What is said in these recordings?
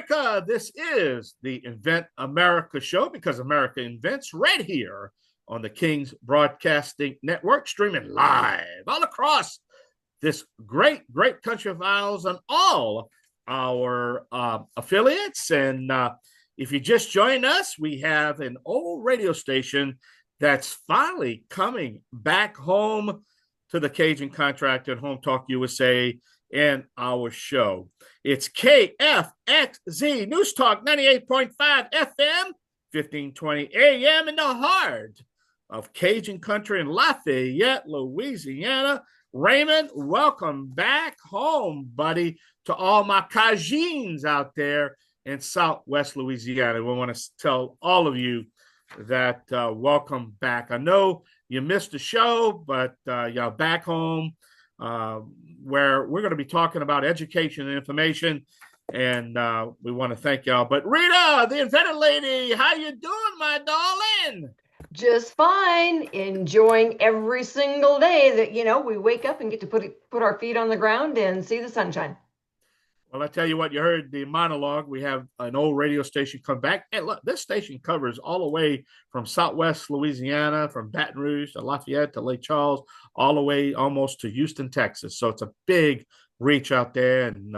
America. This is the Invent America show because America invents right here on the King's Broadcasting Network, streaming live all across this great country of ours and all our affiliates. And if you just join us, we have an old radio station that's finally coming back home to the Cajun contractor and Home Talk USA and our show. It's KFXZ News Talk 98.5 FM, 1520 AM in the heart of Cajun country in Lafayette, Louisiana. Raymond, welcome back home, buddy, to all my Cajuns out there in Southwest Louisiana. We want to tell all of you that welcome back. I know you missed the show, but y'all back home where we're going to be talking about education and information, and we want to thank y'all. But Rita, the inventor lady, how you doing, my darling? Just fine. Enjoying every single day that, we wake up and get to put our feet on the ground and see the sunshine. Well, I tell you what, you heard the monologue. We have an old radio station come back. And look, this station covers all the way from Southwest Louisiana, from Baton Rouge to Lafayette to Lake Charles, all the way almost to Houston, Texas. So it's a big reach out there. And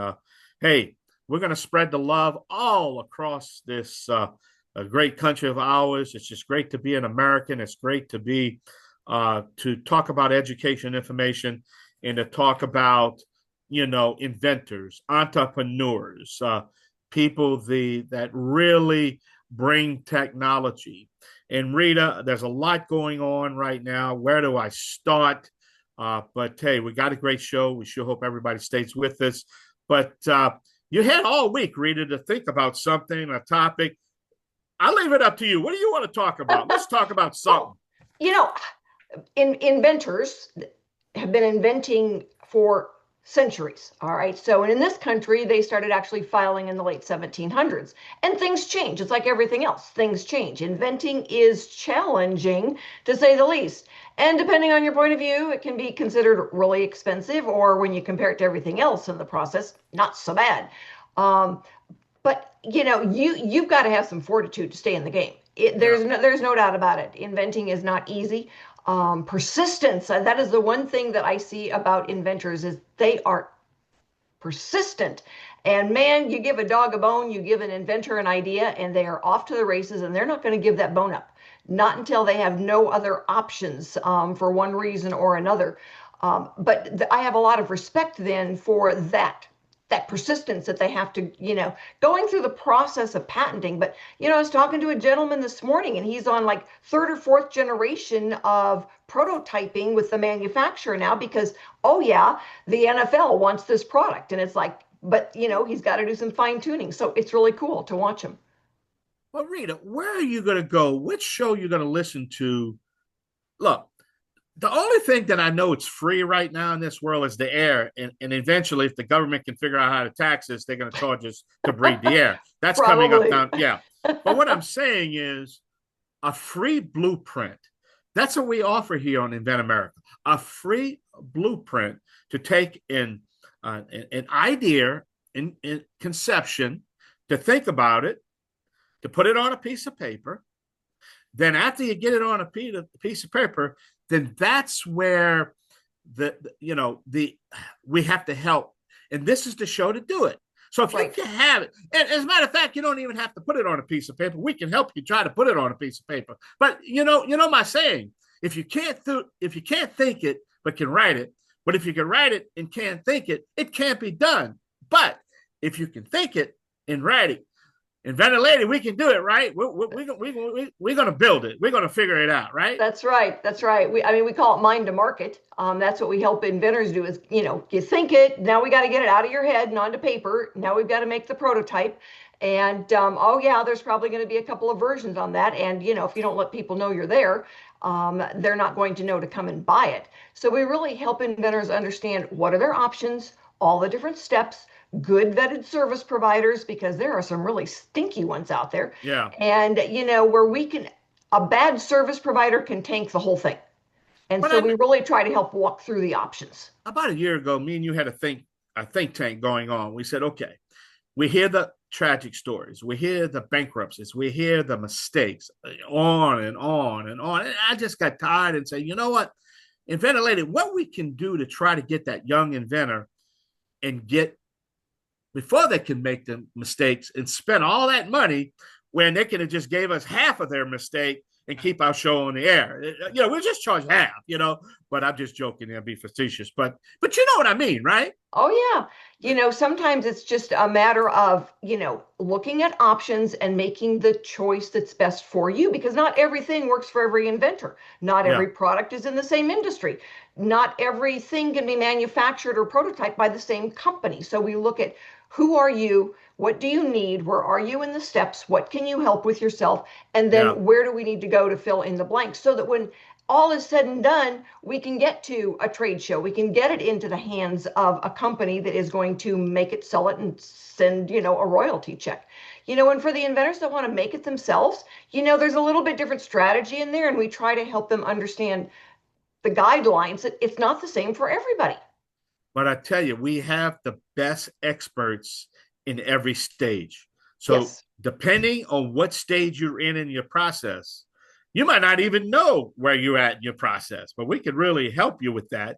hey, we're going to spread the love all across this great country of ours. It's just great to be an American. It's great to be to talk about education information and to talk about inventors, entrepreneurs, people that really bring technology. And Rita, there's a lot going on right now. Where do I start? But hey, we got a great show. We sure hope everybody stays with us. But you had all week, Rita, to think about something, a topic. I'll leave it up to you. What do you want to talk about? Let's talk about something. Inventors have been inventing for centuries. All right. So in this country, they started actually filing in the late 1700s, and things change. It's like everything else. Things change. Inventing is challenging, to say the least. And depending on your point of view, it can be considered really expensive, or when you compare it to everything else in the process, not so bad. But you've got to have some fortitude to stay in the game. There's no doubt about it. Inventing is not easy. Persistence, that is the one thing that I see about inventors, is they are persistent. And man, you give a dog a bone, you give an inventor an idea, and they are off to the races, and they're not going to give that bone up. Not until they have no other options for one reason or another. But I have a lot of respect then for that persistence that they have to, going through the process of patenting. But, I was talking to a gentleman this morning, and he's on like third or fourth generation of prototyping with the manufacturer now because, oh yeah, the NFL wants this product. And it's like, but, he's got to do some fine tuning. So it's really cool to watch him. Well, Rita, where are you going to go? Which show are you going to listen to? Look, the only thing that I know it's free right now in this world is the air. And eventually, if the government can figure out how to tax us, they're going to charge us to breathe the air. That's coming up down. Yeah. But what I'm saying is a free blueprint. That's what we offer here on Invent America. A free blueprint to take an idea in conception, to think about it, to put it on a piece of paper. Then after you get it on a piece of paper, then that's where we have to help. And this is the show to do it. So if you can have it, and as a matter of fact, you don't even have to put it on a piece of paper. We can help you try to put it on a piece of paper. But you know my saying, if you can't think it, but can write it, but if you can write it and can't think it, it can't be done. But if you can think it and write it, Inventor lady, we can do it, right? We're going to build it. We're going to figure it out, right? That's right. That's right. We call it mind to market. That's what we help inventors do is, you think it. Now we got to get it out of your head and onto paper. Now we've got to make the prototype. And, there's probably going to be a couple of versions on that. And, if you don't let people know you're there, they're not going to know to come and buy it. So we really help inventors understand what are their options, all the different steps, good vetted service providers, because there are some really stinky ones out there. Yeah. And, where a bad service provider can tank the whole thing. And but so we really try to help walk through the options. About a year ago, me and you had a think tank going on. We said, okay, we hear the tragic stories, we hear the bankruptcies, we hear the mistakes, on and on and on. And I just got tired and said, you know what? Inventor Lady, what we can do to try to get that young inventor and get before they can make the mistakes and spend all that money when they could have just gave us half of their mistake and keep our show on the air. We'll just charge half, but I'm just joking and be facetious. But you know what I mean, right? Oh, yeah. Sometimes it's just a matter of, looking at options and making the choice that's best for you, because not everything works for every inventor. Not Yeah. every product is in the same industry. Not everything can be manufactured or prototyped by the same company. So we look at who are you? What do you need? Where are you in the steps? What can you help with yourself? And Yeah. then where do we need to go to fill in the blanks so that when all is said and done, we can get to a trade show. We can get it into the hands of a company that is going to make it, sell it, and send, a royalty check. And for the inventors that want to make it themselves, there's a little bit different strategy in there, and we try to help them understand the guidelines. It's not the same for everybody. But I tell you, we have the best experts in every stage. So Yes. depending on what stage you're in your process, you might not even know where you're at in your process, but we could really help you with that.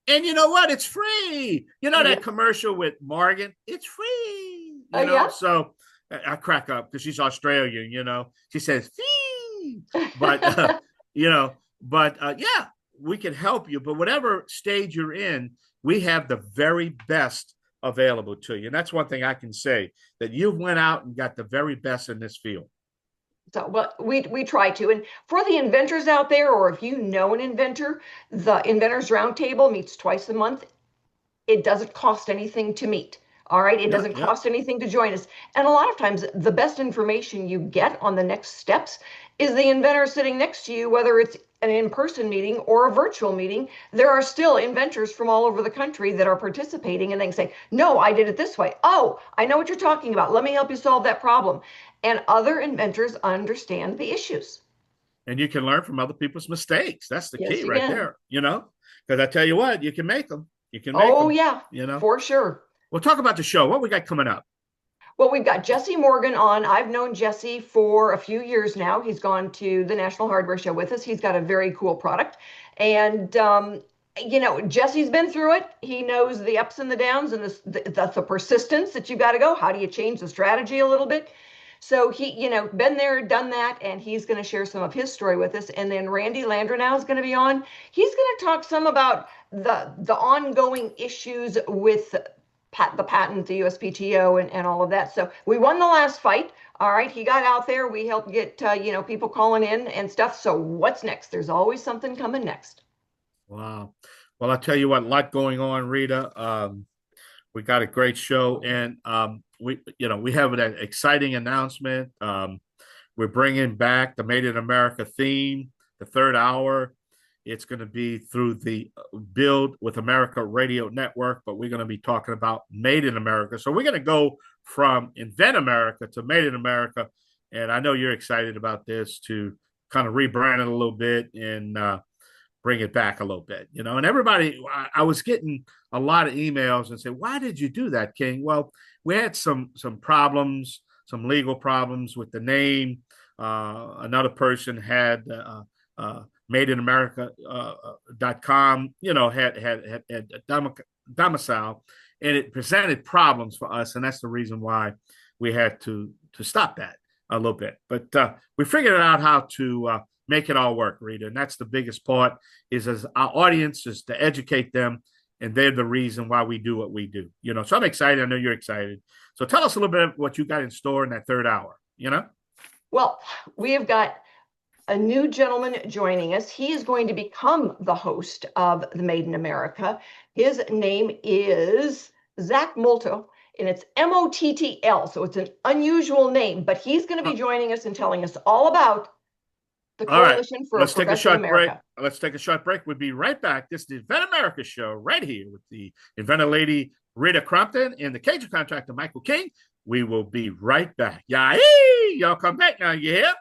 And you know what? It's free. You know that Yep. commercial with Morgan? It's free. Yeah. So I crack up because she's Australian. She says fee, but you know, yeah, we can help you. But whatever stage you're in, we have the very best available to you. And that's one thing I can say, that you went out and got the very best in this field. So, well, we try to. And for the inventors out there, or if you know an inventor, the Inventors Roundtable meets twice a month. It doesn't cost anything to meet. All right. It Yeah, doesn't yeah. cost anything to join us. And a lot of times, the best information you get on the next steps is the inventor sitting next to you, whether it's an in-person meeting or a virtual meeting. There are still inventors from all over the country that are participating, and they can say, no, I did it this way. Oh, I know what you're talking about. Let me help you solve that problem. And other inventors understand the issues. And you can learn from other people's mistakes. That's the Yes, key you right can. there, because I tell you what, you can make them. You can make Oh, them, yeah, you know. for sure. We'll talk about the show. What we got coming up? Well, we've got Jesse Morgan on. I've known Jesse for a few years now. He's gone to the National Hardware Show with us. He's got a very cool product. And, Jesse's been through it. He knows the ups and the downs and the persistence that you got to go. How do you change the strategy a little bit? So he, been there, done that, and he's going to share some of his story with us. And then Randy Landrenow is going to be on. He's going to talk some about the ongoing issues with the patent, the USPTO, and all of that. So we won the last fight. All right, he got out there. We helped get people calling in and stuff. So what's next? There's always something coming next. Wow. Well, I'll tell you what, a lot going on, Rita. We got a great show, and we have an exciting announcement. We're bringing back the Made in America theme, the third hour. It's going to be through the Build with America radio network, but we're going to be talking about Made in America. So we're going to go from Invent America to Made in America. And I know you're excited about this, to kind of rebrand it a little bit and bring it back a little bit, and everybody, I was getting a lot of emails and said, why did you do that, King? Well, we had some problems, some legal problems with the name. Another person had madeinamerica.com, had domicile, and it presented problems for us. And that's the reason why we had to stop that a little bit. But we figured out how to make it all work, Rita. And that's the biggest part, is as our audience is to educate them. And they're the reason why we do what we do, So I'm excited. I know you're excited. So tell us a little bit of what you got in store in that third hour, Well, we have got a new gentleman joining us. He is going to become the host of the Made in America. His name is Zach Molto, and it's Mottl. So it's an unusual name, but he's going to be joining us and telling us all about the Coalition for Let's take a short America. break. Let's take a short break. We'll be right back. This is the Invent America show right here with the inventor lady Rita Crompton and the Cajun contractor Michael King. We will be right back. Y'all come back now, you hear?